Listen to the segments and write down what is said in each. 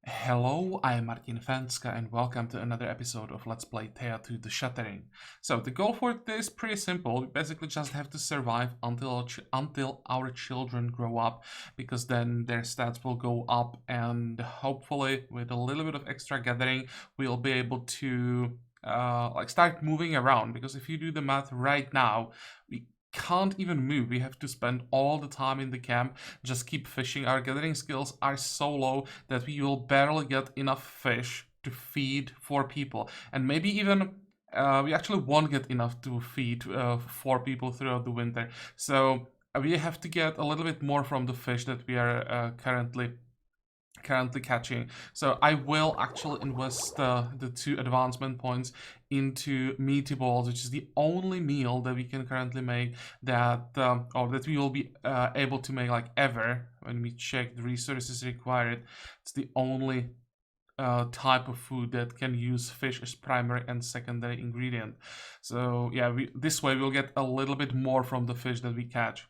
Hello, I am Fencka and welcome to another episode of Let's Play Thea to the Shattering. So the goal for today is pretty simple. We basically just have to survive until our children grow up, because then their stats will go up, and hopefully with a little bit of extra gathering we'll be able to start moving around. Because if you do the math right now, we can't even move. We have to spend all the time in the camp, just keep fishing. Our gathering skills are so low that we will barely get enough fish to feed 4 people, and maybe even we actually won't get enough to feed 4 people throughout the winter. So we have to get a little bit more from the fish that we are currently catching. So I will actually invest the 2 advancement points into meaty balls, which is the only meal that we can currently make that or that we will be able to make like ever. When we check the resources required, it's the only type of food that can use fish as primary and secondary ingredient. So yeah, this way we'll get a little bit more from the fish that we catch.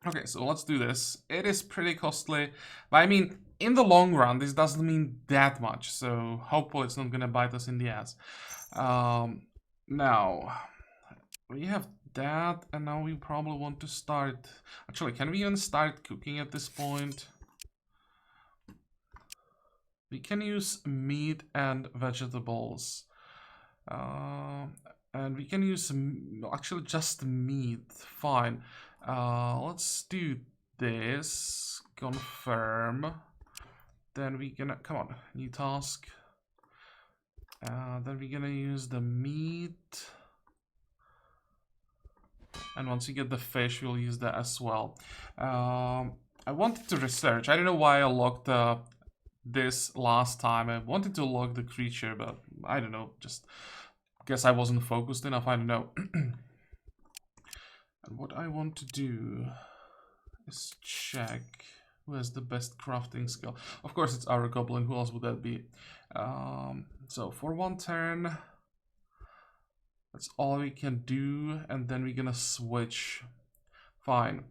Okay, so let's do this. It is pretty costly, but I mean, in the long run, this doesn't mean that much, so hopefully it's not gonna bite us in the ass. Now, we have that, and now we probably want to start... Actually, can we even start cooking at this point? We can use meat and vegetables. And we can use actually just meat. Fine. Let's do this. Confirm. Then we're gonna... Come on, new task. Then we're gonna use the meat. And once we get the fish, we'll use that as well. I wanted to research. I don't know why I locked this last time. I wanted to log the creature, but I don't know. Just guess I wasn't focused enough. I don't know. And what I want to do is check who has the best crafting skill. Of course, it's our goblin. Who else would that be? So for 1 turn, that's all we can do, and then we're gonna switch. Fine.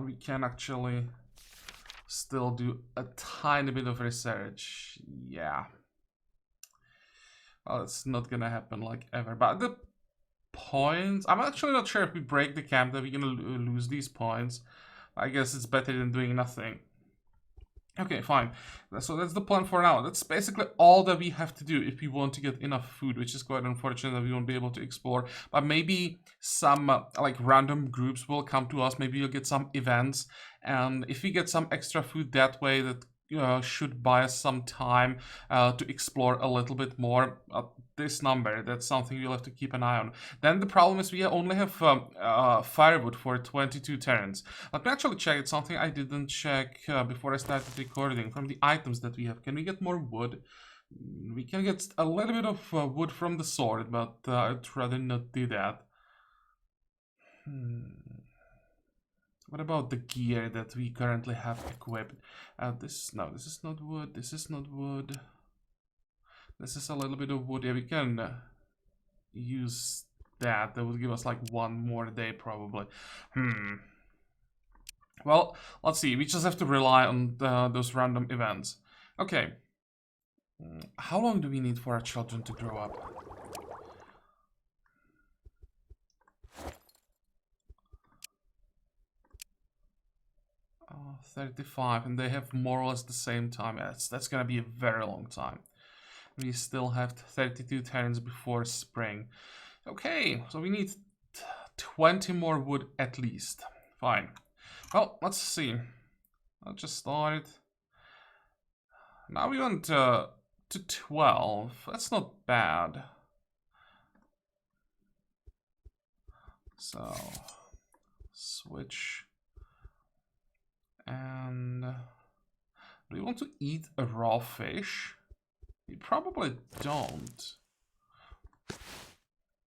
We can actually still do a tiny bit of research. Yeah. Well, it's not gonna happen like ever. But the points, I'm actually not sure if we break the camp that we're gonna lose these points. I guess it's better than doing nothing. Okay, fine. So that's the plan for now. That's basically all that we have to do if we want to get enough food, which is quite unfortunate that we won't be able to explore. But maybe some like random groups will come to us. Maybe you'll get some events, and if we get some extra food that way, that should buy us some time to explore a little bit more. This number, that's something you'll have to keep an eye on. Then the problem is we only have firewood for 22 turns. Let me actually check. It's something I didn't check before I started recording. From the items that we have, can we get more wood? We can get a little bit of wood from the sword, but I'd rather not do that. What about the gear that we currently have equipped? This is not wood. This is not wood. This is a little bit of wood. Yeah, we can use that. That would give us like 1 more day probably. Well, let's see. We just have to rely on those random events. Okay. How long do we need for our children to grow up? 35, and they have more or less the same time. That's gonna be a very long time. We still have 32 turns before spring. Okay, so we need 20 more wood at least. Fine. Well, let's see. I'll just start. Now we went to 12. That's not bad. So, switch. And do we want to eat a raw fish? We probably don't.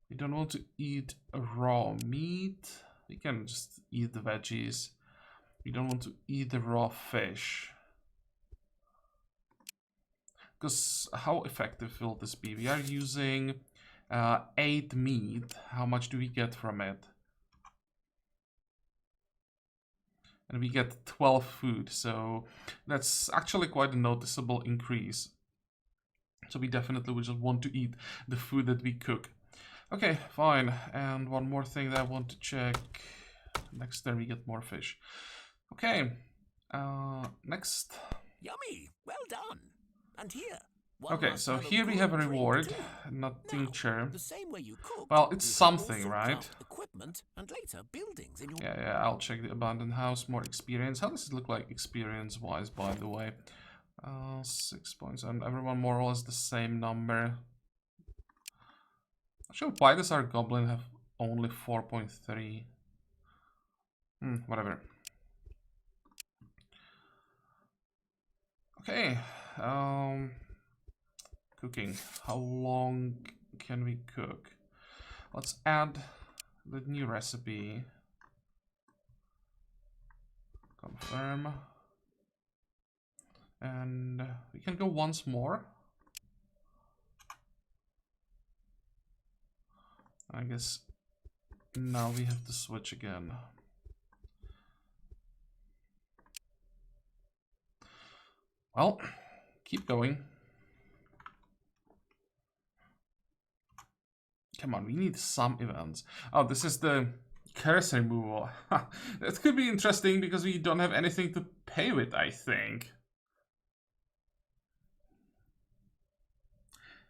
We don't want to eat a raw meat. We can just eat the veggies. We don't want to eat the raw fish. Because how effective will this be? We are using 8 meat. How much do we get from it? And we get 12 food, so that's actually quite a noticeable increase. So we definitely would just want to eat the food that we cook. Okay, fine. And one more thing that I want to check. Next turn we get more fish. Okay, next. Yummy, well done. And here. Okay, so here we have a reward, not tincture. The same way you cooked, well, it's something, right? Equipment and later buildings in your... Yeah, I'll check the abandoned house. More experience. How does it look like experience-wise, by the way? 6 points, and everyone more or less the same number. Actually, why does our goblin have only 4.3? Whatever. Okay, cooking. How long can we cook? Let's add the new recipe. Confirm. And we can go once more. I guess now we have to switch again. Well, keep going. Come on, we need some events. Oh, this is the curse removal. That could be interesting because we don't have anything to pay with, I think.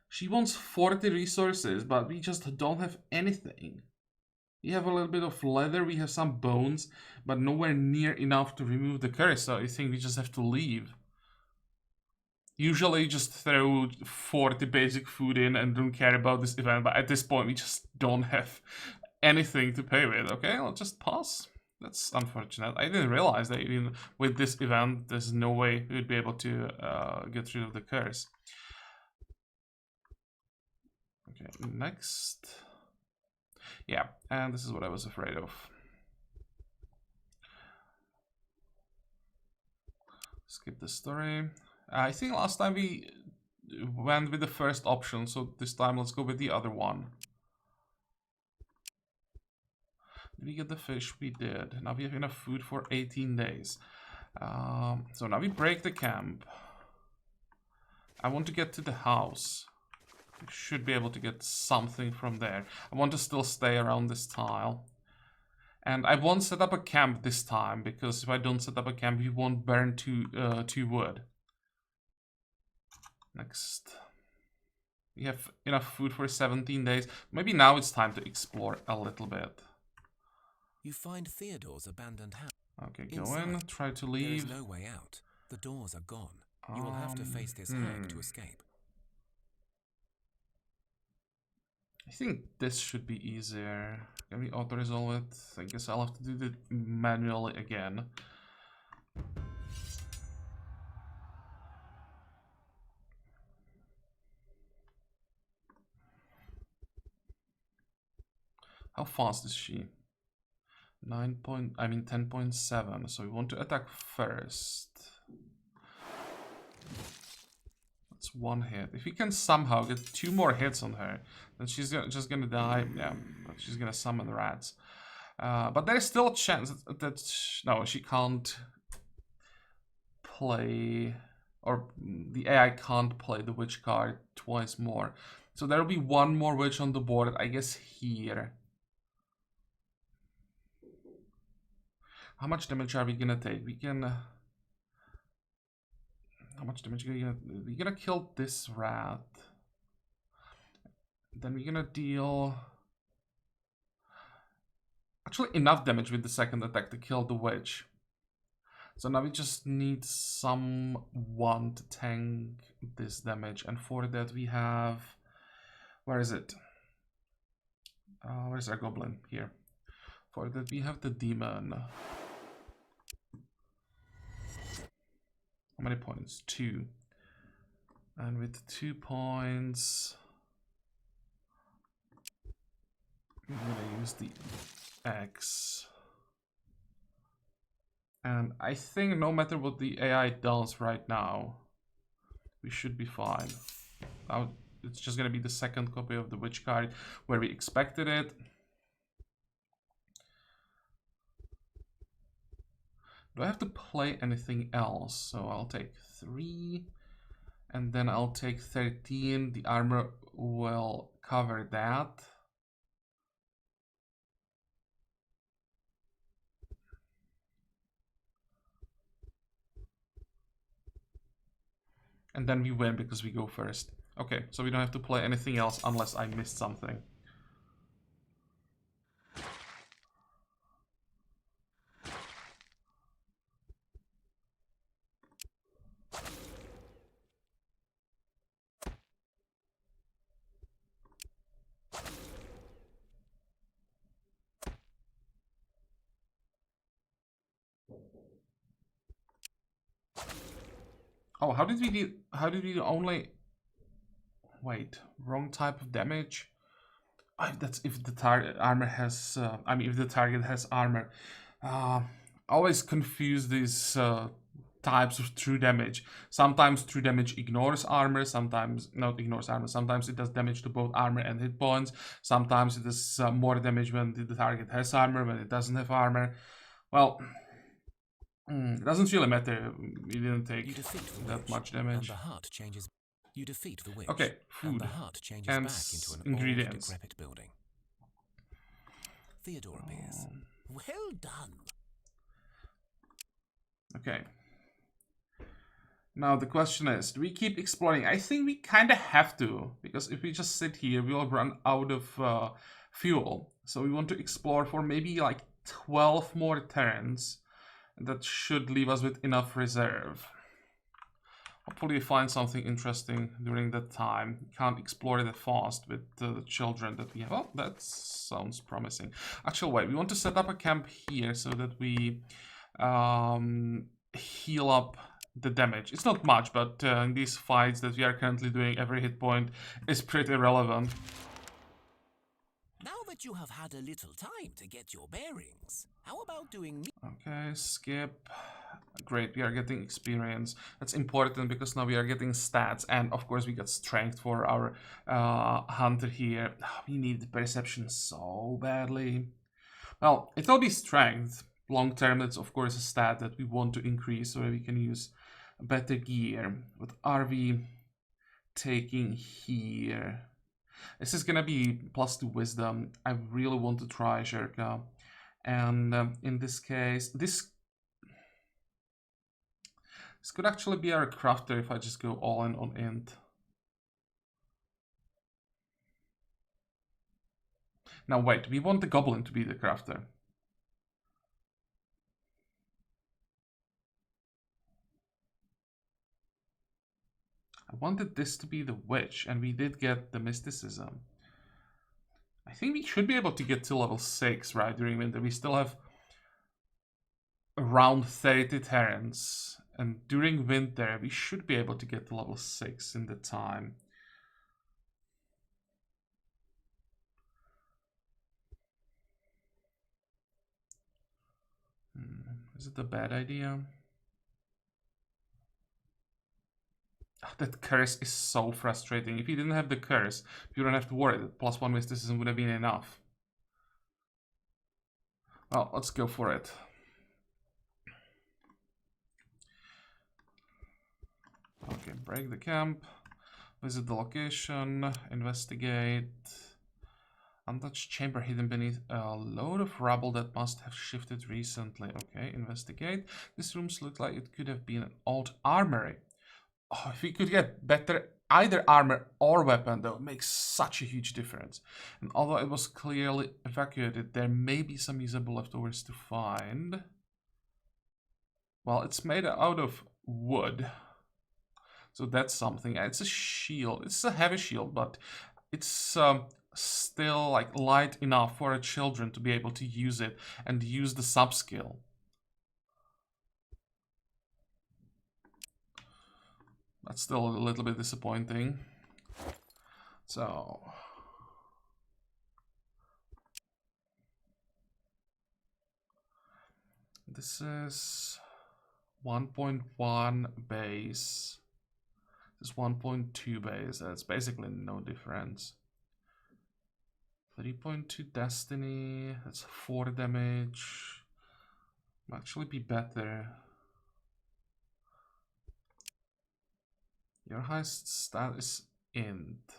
She wants 40 resources, but we just don't have anything. We have a little bit of leather, we have some bones, but nowhere near enough to remove the curse, so I think we just have to leave. Usually just throw 40 basic food in and don't care about this event, but at this point we just don't have anything to pay with. Okay, I'll just pass. That's unfortunate. I didn't realize that even with this event, there's no way we would be able to get rid of the curse. Okay, next. Yeah, and this is what I was afraid of. Skip the story. I think last time we went with the first option, so this time let's go with the other one. Did we get the fish? We did. Now we have enough food for 18 days. So now we break the camp. I want to get to the house. We should be able to get something from there. I want to still stay around this tile. And I won't set up a camp this time, because if I don't set up a camp, we won't burn two wood. Next. We have enough food for 17 days. Maybe now it's time to explore a little bit. You find Theodore's abandoned house. Okay, go in. Try to leave. There is no way out. The doors are gone. You will have to face this hag to escape. I think this should be easier. Can we auto-resolve it? I guess I'll have to do it manually again. How fast is she? 10.7. So we want to attack first. That's one hit. If we can somehow get 2 more hits on her, then she's just gonna die. Yeah, she's gonna summon rats. But there's still a chance that no, she can't play, or the AI can't play the witch card twice more. So there'll be 1 more witch on the board, I guess here. How much damage are we gonna take? We can... how much damage are we gonna... We're gonna kill this rat. Then we're gonna deal... actually enough damage with the second attack to kill the witch. So now we just need someone to tank this damage. And for that we have... where is it? Where's our goblin? Here. For that we have the demon. How many points? 2. And with 2 points, I'm gonna use the X. And I think no matter what the AI does right now, we should be fine. Now it's just gonna be the second copy of the witch card where we expected it. Do I have to play anything else? So I'll take 3. And then I'll take 13. The armor will cover that. And then we win because we go first. Okay, so we don't have to play anything else unless I missed something. Oh, how did we only... Wait, wrong type of damage? That's if the target armor has... I mean, if the target has armor. Always confuse these types of true damage. Sometimes true damage ignores armor, sometimes not ignores armor. Sometimes it does damage to both armor and hit points. Sometimes it does more damage when the target has armor, when it doesn't have armor. Well... it doesn't really matter. We didn't take that much damage. And the heart changes. You defeat the witch. Okay, food And the heart changes and back into an ingredients. old, decrepit building. Theodore appears. Well done. Okay. Now the question is, do we keep exploring? I think we kind of have to, because if we just sit here, we'll run out of fuel. So we want to explore for maybe like 12 more turns. That should leave us with enough reserve. Hopefully we find something interesting during that time. We can't explore that fast with the children that we have. Oh, that sounds promising. Actually, wait, we want to set up a camp here so that we heal up the damage. It's not much, but in these fights that we are currently doing, every hit point is pretty relevant. Now that you have had a little time to get your bearings, how about doing... Okay, skip. Great, we are getting experience. That's important because now we are getting stats, and of course we got strength for our hunter here. We need perception so badly. Well, it will be strength. Long term, that's of course a stat that we want to increase so we can use better gear. What are we taking here? This is gonna be +2 wisdom. I really want to try Shattering. And in this case, this could actually be our crafter if I just go all in on int. Now wait, we want the goblin to be the crafter. I wanted this to be the witch, and we did get the mysticism. I think we should be able to get to level 6, right, during winter. We still have around 30 turns, and during winter we should be able to get to level 6 in the time. Is it a bad idea? That curse is so frustrating. If you didn't have the curse, you don't have to worry. That +1 mysticism would have been enough. Well, let's go for it. Okay, break the camp. Visit the location. Investigate. Untouched chamber hidden beneath a load of rubble that must have shifted recently. Okay, investigate. This room looks like it could have been an old armory. Oh, if we could get better either armor or weapon, that would make such a huge difference. And although it was clearly evacuated, there may be some usable leftovers to find. Well, it's made out of wood. So that's something. It's a shield. It's a heavy shield, but it's still like light enough for our children to be able to use it and use the sub skill. That's still a little bit disappointing. So this is 1.1 base. This is 1.2 base. That's basically no difference. 3.2 destiny. That's 4 damage. Might actually be better. Your highest stat is int.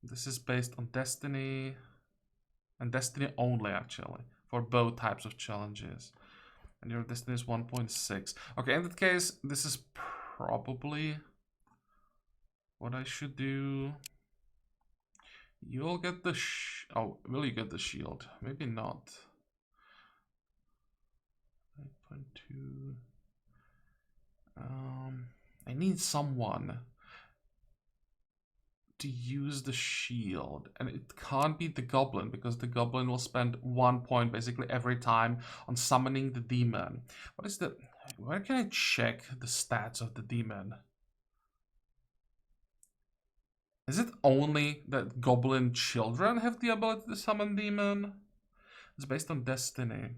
This is based on destiny and destiny only, actually, for both types of challenges. And your destiny is 1.6. Okay, in that case, this is probably what I should do. You'll get the oh, will you get the shield? Maybe not. 8.2. I need someone to use the shield, and it can't be the goblin because the goblin will spend 1 point basically every time on summoning the demon. What is the... Where can I check the stats of the demon? Is it only that goblin children have the ability to summon demon? It's based on destiny.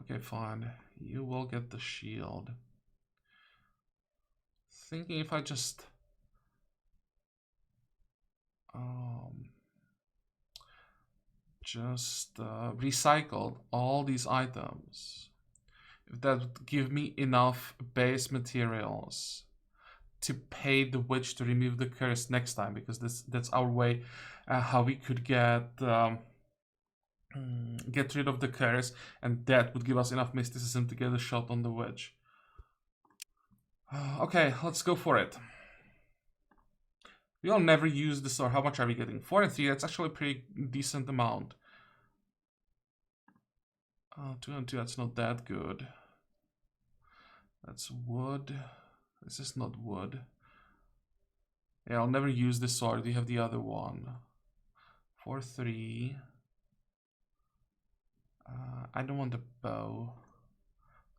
Okay, fine. You will get the shield. Thinking if I just... recycled all these items. If that would give me enough base materials to pay the witch to remove the curse next time, because that's our way how we could get rid of the curse, and that would give us enough mysticism to get a shot on the witch. Okay, let's go for it. We'll never use this, or how much are we getting? 4 and 3, that's actually a pretty decent amount. 2 and 2, that's not that good. That's wood. This is not wood. Yeah, I'll never use this sword. You have the other one. 4, 3. I don't want the bow.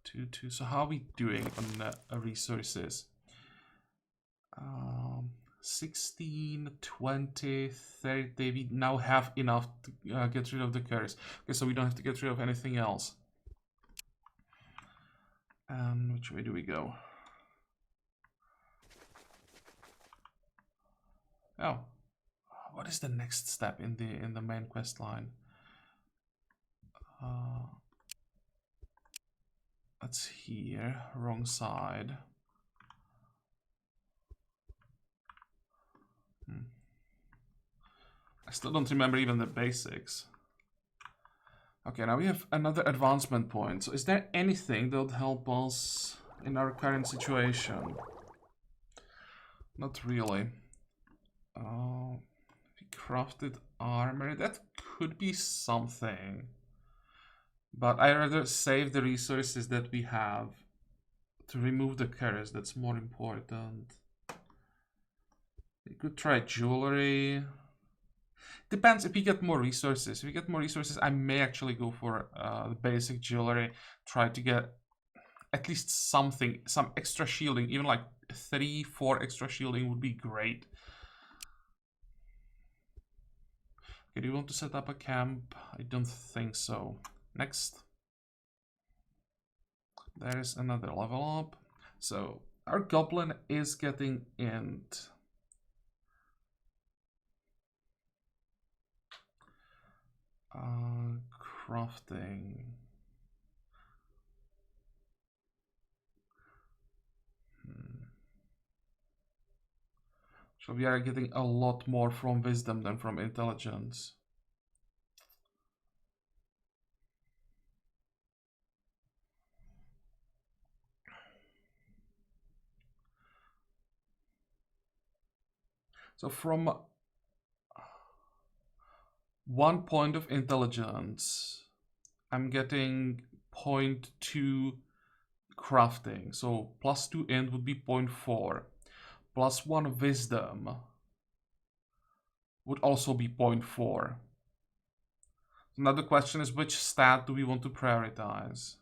2, 2. So how are we doing on resources? 16, 20, 30. We now have enough to get rid of the curse. Okay, so we don't have to get rid of anything else. And which way do we go? Oh, what is the next step in the main quest line? That's here, wrong side. I still don't remember even the basics. Okay, now we have another advancement point. So is there anything that would help us in our current situation? Not really. We crafted armor. That could be something. But I'd rather save the resources that we have to remove the curse. That's more important. We could try jewelry. Depends if we get more resources. If we get more resources, I may actually go for the basic jewelry. Try to get at least something, some extra shielding. Even like 3, 4 extra shielding would be great. Okay, do you want to set up a camp? I don't think so. Next. There is another level up. So our goblin is getting int. Crafting. So we are getting a lot more from wisdom than from intelligence. So from 1 point of intelligence, I'm getting 0.2 crafting. So +2 int would be 0.4. +1 wisdom would also be 0.4. Now the question is, which stat do we want to prioritize?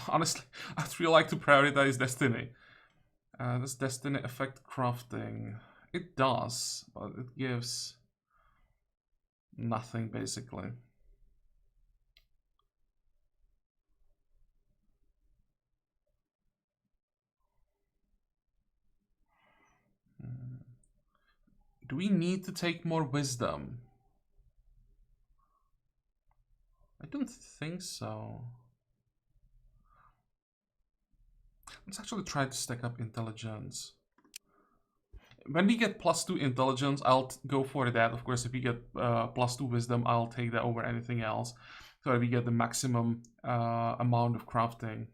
Honestly, I'd really like to prioritize destiny. Does destiny affect crafting? It does, but it gives nothing basically. Do we need to take more wisdom? I don't think so. Let's actually try to stack up intelligence. When we get +2 intelligence, I'll go for that. Of course, if we get +2 wisdom, I'll take that over anything else. So that we get the maximum amount of crafting.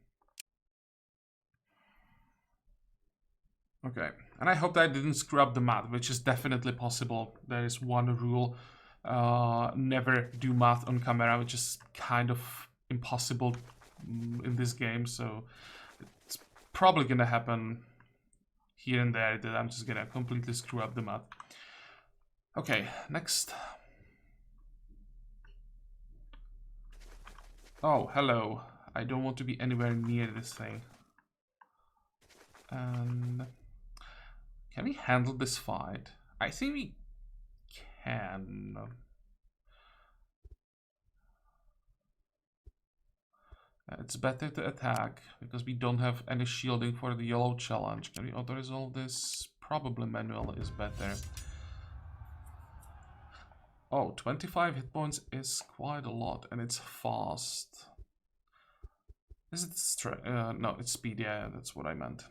Okay, and I hope that I didn't screw up the math, which is definitely possible. There is one rule, never do math on camera, which is kind of impossible in this game, so it's probably gonna happen here and there that I'm just gonna completely screw up the math. Okay, next. Oh, hello. I don't want to be anywhere near this thing. And can we handle this fight? I think we can. It's better to attack because we don't have any shielding for the yellow challenge. Can we auto-resolve this? Probably manual is better. Oh, 25 hit points is quite a lot and it's fast. Is it no, it's speed, yeah, that's what I meant.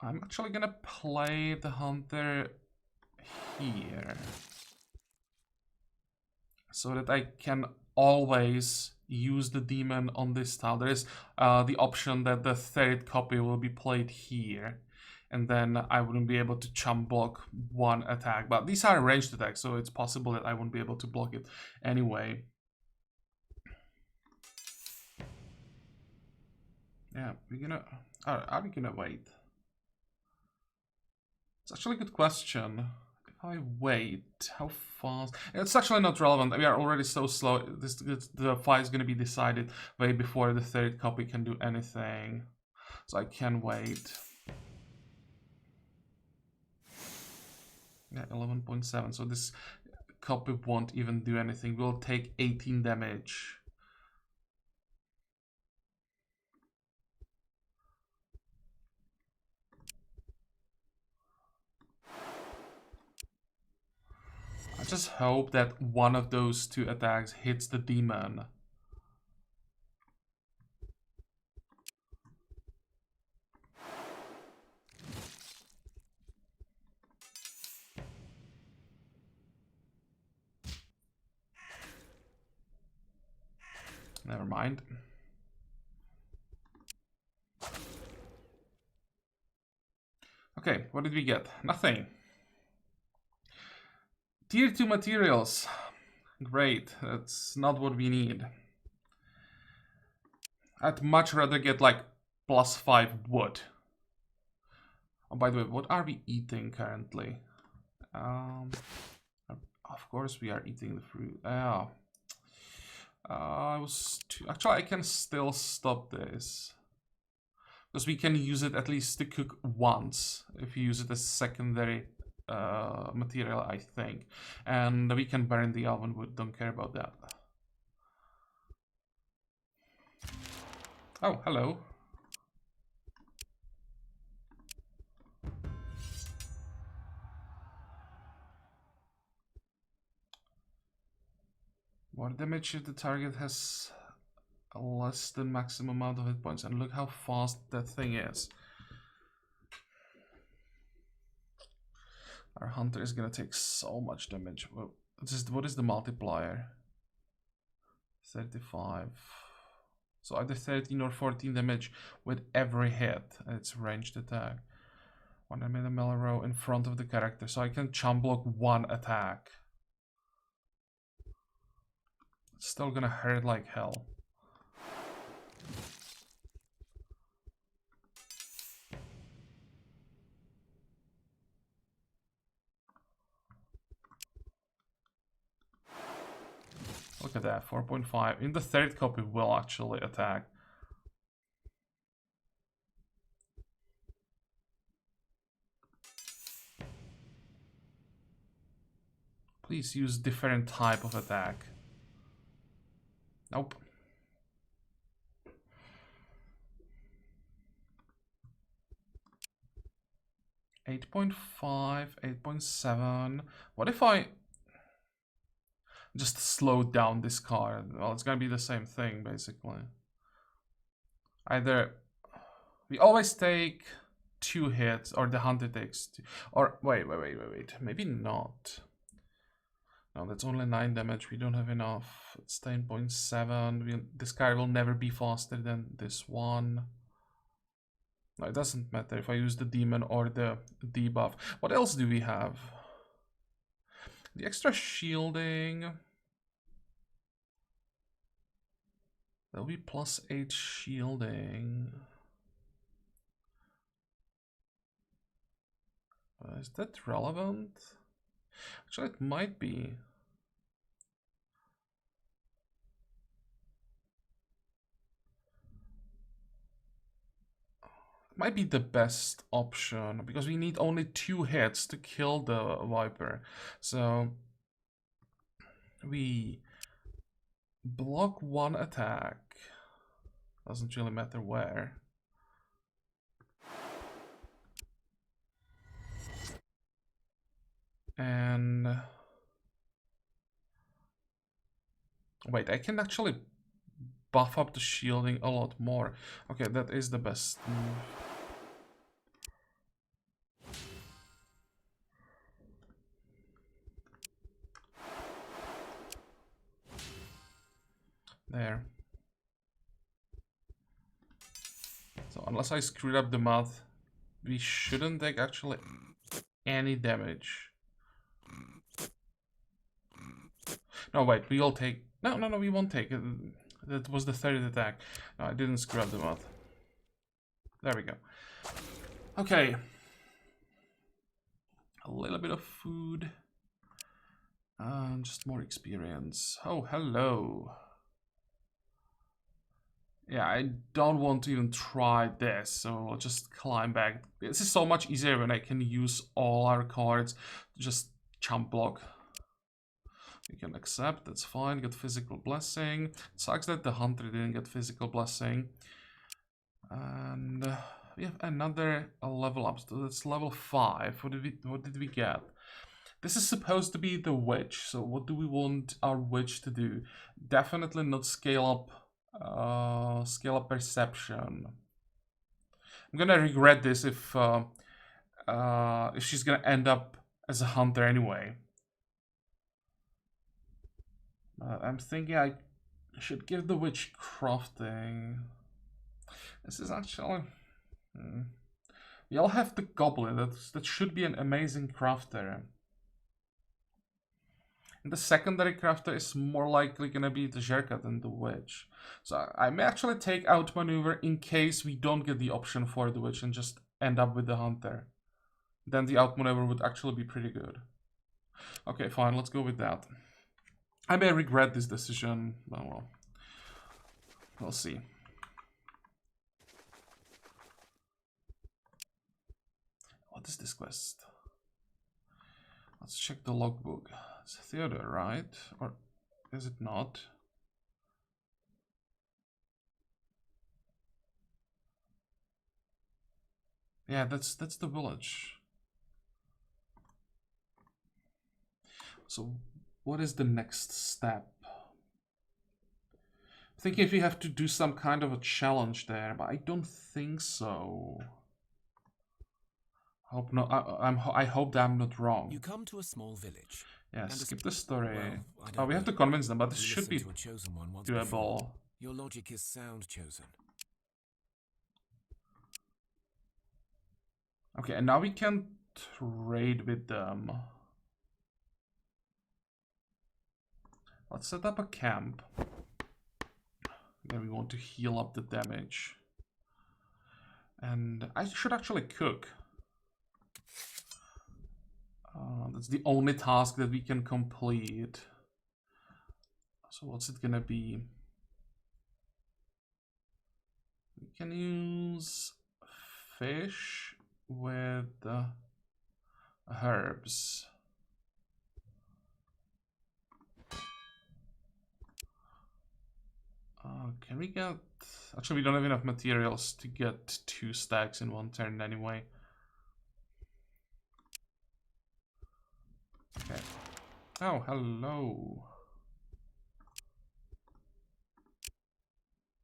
I'm actually gonna play the hunter here so that I can always use the demon on this tile. There is the option that the third copy will be played here, and then I wouldn't be able to chump block one attack. But these are ranged attacks, so it's possible that I won't be able to block it anyway. Yeah, we're gonna... Are we gonna wait? It's actually a good question. If I wait, how fast? It's actually not relevant. We are already so slow. The fight is going to be decided way before the third copy can do anything. So I can wait. Yeah, 11.7. So this copy won't even do anything. We'll take 18 damage. I just hope that one of those two attacks hits the demon. Never mind. Okay, what did we get? Nothing. Tier 2 materials. Great, that's not what we need. I'd much rather get like +5 wood. Oh, by the way, what are we eating currently? Of course we are eating the fruit. Actually, I can still stop this. Because we can use it at least to cook once. If you use it as secondary material, I think. And we can burn the oven wood, don't care about that. Oh, hello. More damage if the target has a less than maximum amount of hit points. And look how fast that thing is. Our hunter is gonna take so much damage. Well, what is the multiplier? 35. So either 13 or 14 damage with every hit. It's ranged attack. When I made a melee row in front of the character, so I can chump block one attack. It's still gonna hurt like hell. Look at that, 4.5. In the third copy will actually attack. Please use different type of attack. Nope. $8.5, 8.7. What if I just slow down this card? Well, it's gonna be the same thing, basically. Either we always take 2 hits, or the hunter takes 2. Or wait. Maybe not. No, that's only 9 damage. We don't have enough. It's 10.7. This card will never be faster than this one. No, it doesn't matter if I use the demon or the debuff. What else do we have? The extra shielding. That'll be +8 shielding. Is that relevant? Actually, it might be. It might be the best option because we need only 2 hits to kill the Viper. So we block 1 attack. Doesn't really matter where. And wait, I can actually buff up the shielding a lot more. Okay, that is the best move. There. So unless I screwed up the math, we shouldn't take actually any damage. No, wait, we'll take... No, we won't take it. That was the third attack. No, I didn't screw up the math. There we go. Okay. A little bit of food. Just more experience. Oh, hello. Yeah, I don't want to even try this, so I'll just climb back. This is so much easier when I can use all our cards to just chump block. We can accept, that's fine, get physical blessing. Sucks that the hunter didn't get physical blessing. And we have another level up, so that's level 5. What did we get? This is supposed to be the witch, so what do we want our witch to do? Definitely not scale up perception. I'm gonna regret this if she's gonna end up as a hunter anyway. I'm thinking I should give the witch crafting. This is actually... We all have the goblin. That should be an amazing crafter. And the secondary crafter is more likely gonna be the Jerka than the witch. So I may actually take outmaneuver in case we don't get the option for the witch and just end up with the hunter. Then the outmaneuver would actually be pretty good. Okay, fine, let's go with that. I may regret this decision. Oh well. We'll see. What is this quest? Let's check the logbook. It's Theodore, right? Or is it not? Yeah, that's the village. So what is the next step? I'm thinking if we have to do some kind of a challenge there, but I don't think so. Hope not. I hope that I'm not wrong. You come to a small village. Yeah, skip the story. Well, Oh, we have to convince them, but this You should be listened to a chosen one once doable. before. Your logic is sound, chosen. Okay, and now we can trade with them. Let's set up a camp. Then we want to heal up the damage. And I should actually cook. That's the only task that we can complete. So what's it gonna be? We can use fish with herbs. Can we get... Actually, we don't have enough materials to get 2 stacks in 1 turn anyway. Okay. Oh, hello.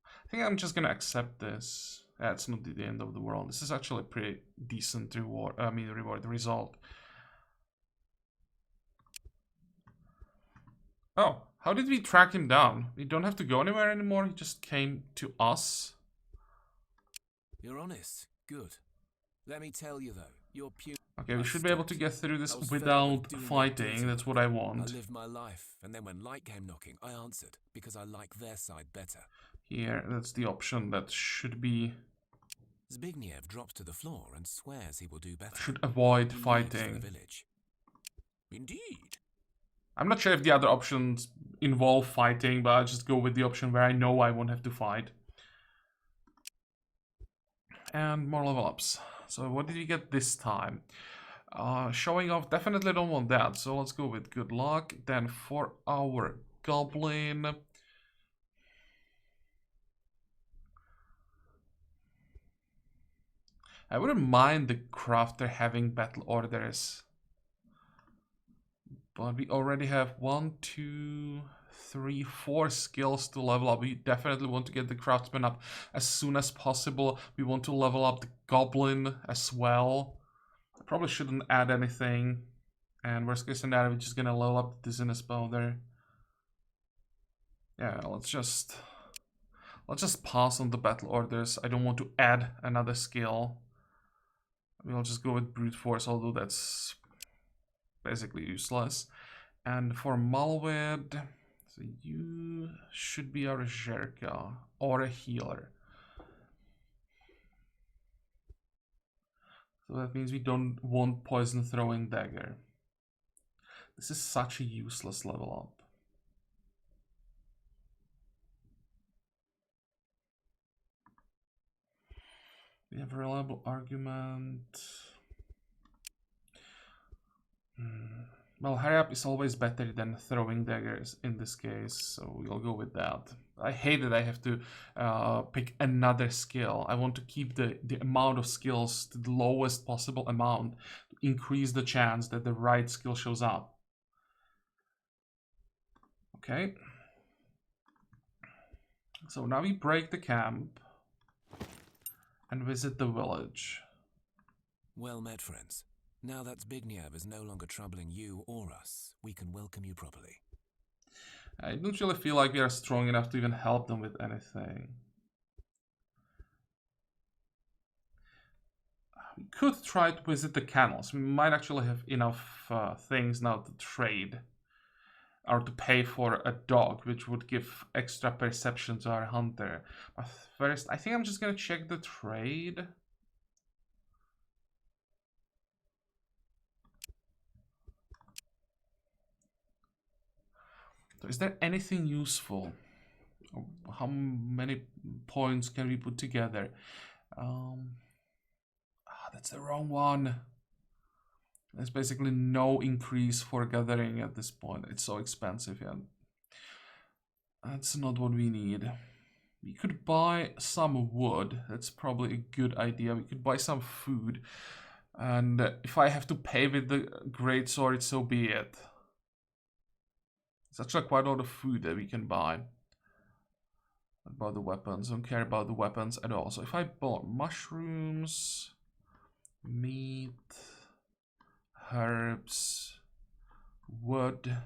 I think I'm just gonna accept this. Yeah, it's not the end of the world. This is actually a pretty decent reward. Result. Oh, how did we track him down? We don't have to go anywhere anymore. He just came to us. You're honest. Good. Let me tell you though, you're pure. Okay, we should be able to get through this I was fed up without with doing that fighting. dirty That's work. what I want. I lived my life, and then when light came knocking, I answered because I like their side better. Here, that's the option that should be... Zbigniew drops to the floor and swears he will do better. Should avoid He leaves for fighting. the village. Indeed. I'm not sure if the other options involve fighting, but I'll just go with the option where I know I won't have to fight. And more level ups. So what did we get this time? Showing off, definitely don't want that. So let's go with good luck. Then for our goblin... I wouldn't mind the crafter having battle orders. But we already have 1, 2, 3, 4 skills to level up. We definitely want to get the craftsman up as soon as possible. We want to level up the goblin as well. I probably shouldn't add anything. And worst case scenario, we're just gonna level up the dizziness powder. Yeah, let's just pass on the battle orders. I don't want to add another skill. We'll just go with brute force, although that's basically useless. And for Malwed, so you should be our Zherka or a healer. So that means we don't want poison throwing dagger. This is such a useless level up. We have a reliable argument. Well, hurry up is always better than throwing daggers in this case, so we'll go with that. I hate that I have to pick another skill. I want to keep the amount of skills to the lowest possible amount to increase the chance that the right skill shows up. Okay. So now we break the camp and visit the village. Well met, friends. Now that Zbigniew is no longer troubling you or us, we can welcome you properly. I don't really feel like we are strong enough to even help them with anything. We could try to visit the kennels. We might actually have enough things now to trade. Or to pay for a dog, which would give extra perception to our hunter. But first, I think I'm just gonna check the trade. So is there anything useful? How many points can we put together? That's the wrong one. There's basically no increase for gathering at this point. It's so expensive, yeah. That's not what we need. We could buy some wood. That's probably a good idea. We could buy some food. And if I have to pay with the greatsword, so be it. It's actually quite a lot of food that we can buy. What about the weapons? I don't care about the weapons at all. So if I bought mushrooms, meat, herbs, wood,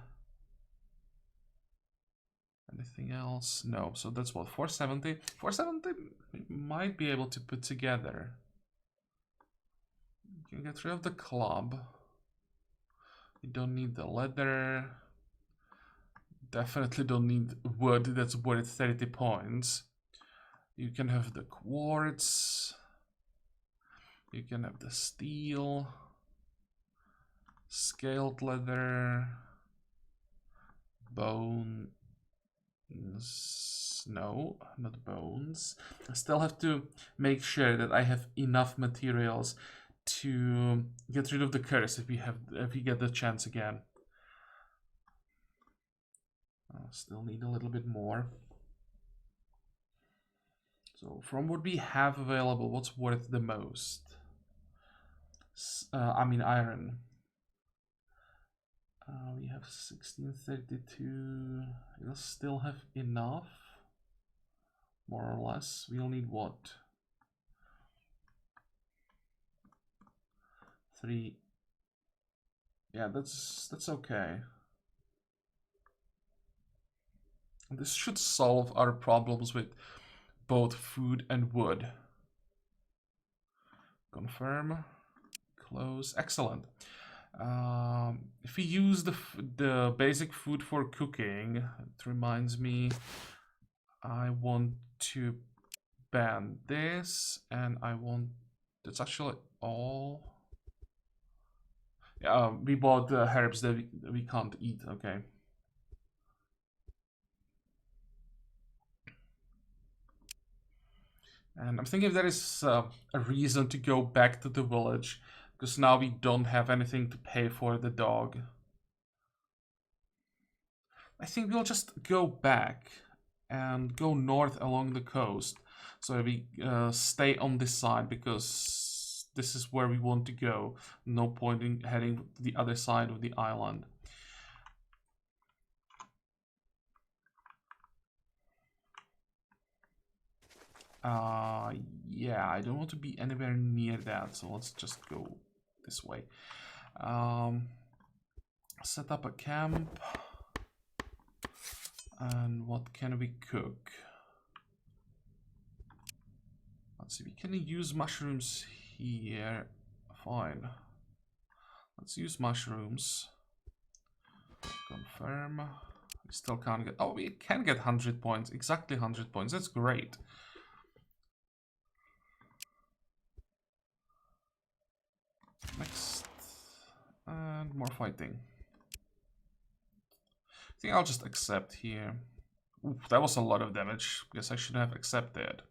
anything else? No. So that's what, 470? 470 we might be able to put together. You can get rid of the club. You don't need the leather. Definitely don't need wood. That's worth 30 points. You can have the quartz. You can have the steel. Scaled leather. Bone. No, not bones. I still have to make sure that I have enough materials to get rid of the curse if we get the chance again. Still need a little bit more. So from what we have available, what's worth the most? I mean iron. We have 1632. We'll still have enough, more or less. We'll need what? 3. Yeah, that's okay. This should solve our problems with both food and wood. Confirm. Close. Excellent. If we use the basic food for cooking, it reminds me I want to ban this, and I want... That's actually all. Yeah, we bought the herbs that we can't eat. Okay. And I'm thinking if there is a reason to go back to the village, because now we don't have anything to pay for the dog. I think we'll just go back and go north along the coast, so we stay on this side, because this is where we want to go. No point in heading to the other side of the island. Yeah, I don't want to be anywhere near that, so let's just go this way. Set up a camp. And what can we cook? Let's see, we can use mushrooms here. Fine. Let's use mushrooms. Confirm. We still can't get... Oh, we can get 100 points. Exactly 100 points. That's great. Next. And more fighting. I think I'll just accept here. Oof, that was a lot of damage. Guess I should have accepted.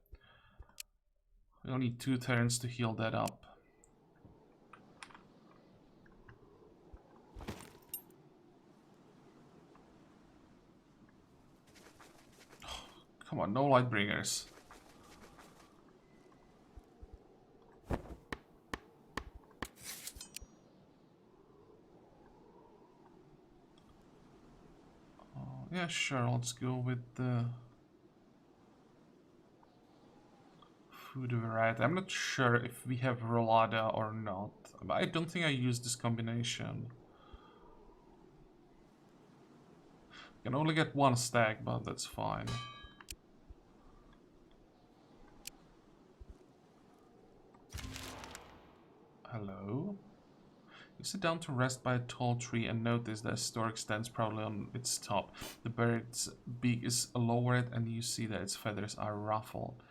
We only need 2 turns to heal that up. Come on, no Lightbringers. Yeah, sure, let's go with the food variety. I'm not sure if we have Rolada or not. I don't think I used this combination. I can only get 1 stack, but that's fine. Hello? You sit down to rest by a tall tree and notice that a stork stands proudly on its top. The bird's beak is lowered and you see that its feathers are ruffled.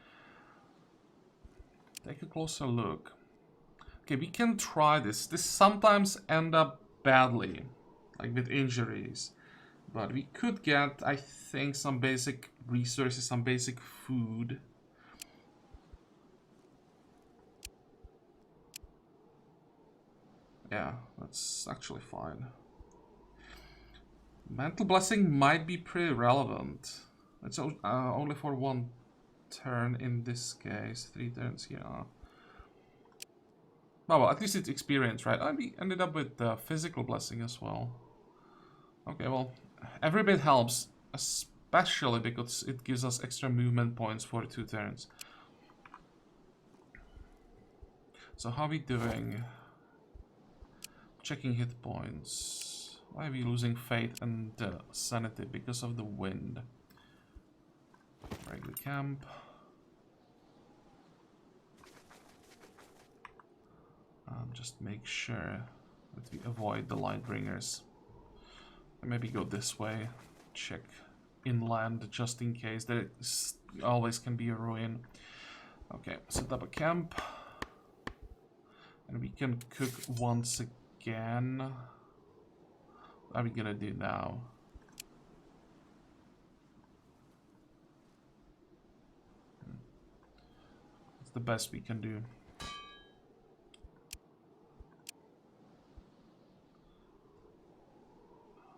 Take a closer look. Okay, we can try this. This sometimes end up badly, like with injuries. But we could get, I think, some basic resources, some basic food. Yeah, that's actually fine. Mental Blessing might be pretty relevant. It's only for 1 turn in this case. 3 turns, yeah. Oh, well, at least it's experience, right? We ended up with Physical Blessing as well. Okay, well, every bit helps, especially because it gives us extra movement points for 2 turns. So how are we doing? Checking hit points. Why are we losing faith and sanity? Because of the wind. Break the camp. Just make sure that we avoid the Lightbringers. And maybe go this way. Check inland just in case. There always can be a ruin. Okay, set up a camp. And we can cook once again. What are we gonna do now? the best we can do.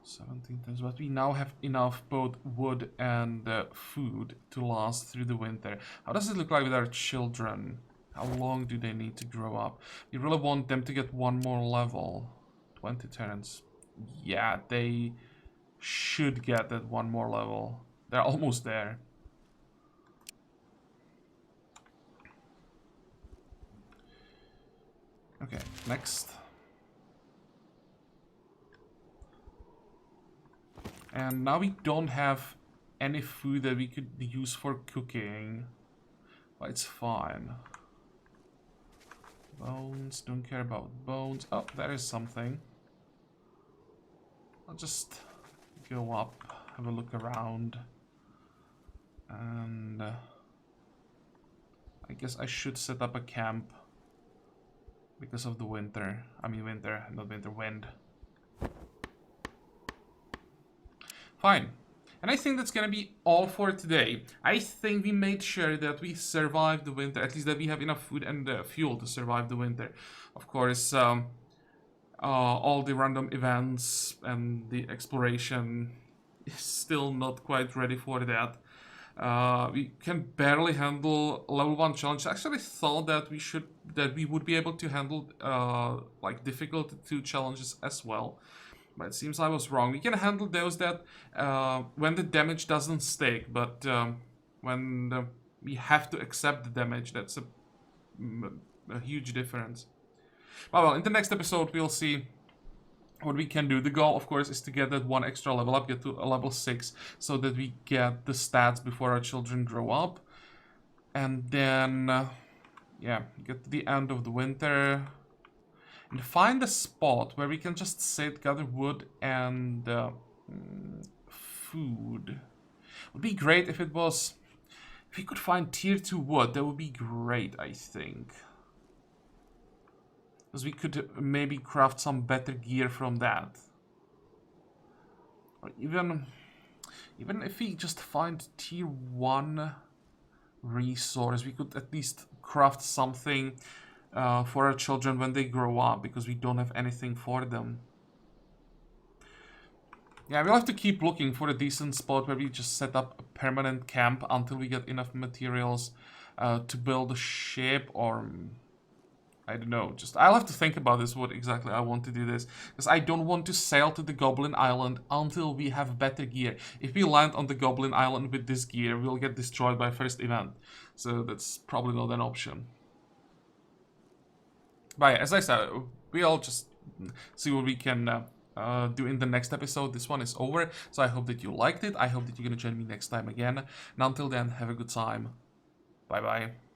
$17, but we now have enough both wood and food to last through the winter. How does it look like with our children? How long do they need to grow up? We really want them to get one more level. 20 turns. Yeah, they should get that one more level. They're almost there. Okay, next. And now we don't have any food that we could use for cooking. But it's fine. Bones, don't care about bones. Oh, there is something. I'll just go up, have a look around. And I guess I should set up a camp because of the winter. I mean winter, not winter, wind. Fine. And I think that's gonna be all for today. I think we made sure that we survived the winter, at least that we have enough food and fuel to survive the winter. Of course, all the random events and the exploration is still not quite ready for that. We can barely handle level 1 challenge. I actually thought that we would be able to handle like difficulty 2 challenges as well. But it seems I was wrong. We can handle those that when the damage doesn't stick, but when we have to accept the damage, that's a huge difference. Well, in the next episode, we'll see what we can do. The goal, of course, is to get that one extra level up, get to a level 6, so that we get the stats before our children grow up. And then, yeah, get to the end of the winter. And find a spot where we can just sit, gather wood and food. It would be great if it was... If we could find tier 2 wood, that would be great, I think. Because we could maybe craft some better gear from that. Or even if we just find tier 1 resource, we could at least craft something for our children when they grow up, because we don't have anything for them. Yeah, we'll have to keep looking for a decent spot where we just set up a permanent camp until we get enough materials to build a ship, or I don't know, just I'll have to think about this, what exactly I want to do this, because I don't want to sail to the Goblin Island until we have better gear. If we land on the Goblin Island with this gear, we'll get destroyed by first event, so that's probably not an option. But yeah, as I said, we'll just see what we can do in the next episode. This one is over, so I hope that you liked it. I hope that you're gonna join me next time again. And until then, have a good time. Bye bye.